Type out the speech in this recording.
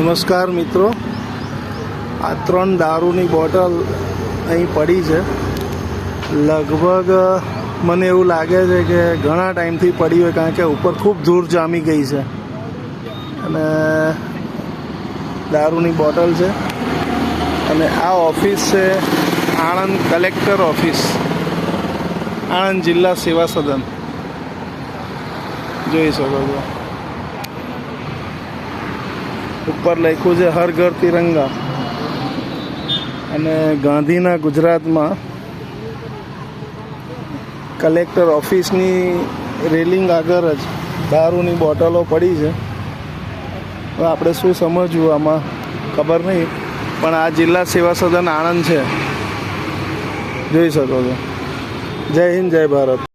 નમસ્કાર મિત્રો, આ 3 દારૂની બોટલ અહીં પડી છે. લગભગ મને એવું લાગે છે કે ઘણા ટાઈમથી પડી હોય, કારણ કે ઉપર ખૂબ ધૂળ જામી ગઈ છે. અને દારૂની બોટલ છે. અને આ ઓફિસ છે આણંદ કલેક્ટર ઓફિસ, આણંદ જિલ્લા સેવા સદન. જોઈ શકો છો, ઉપર લખ્યું છે હર ઘર તિરંગા. અને ગાંધીના ગુજરાતમાં કલેક્ટર ઓફિસની રેલિંગ આગળ જ દારૂની બોટલો પડી છે. હવે આપણે શું સમજવું આમાં ખબર નહીં, પણ આ જિલ્લા સેવા સદન આણંદ છે. જોઈ શકો છો. જય હિન્દ, જય ભારત.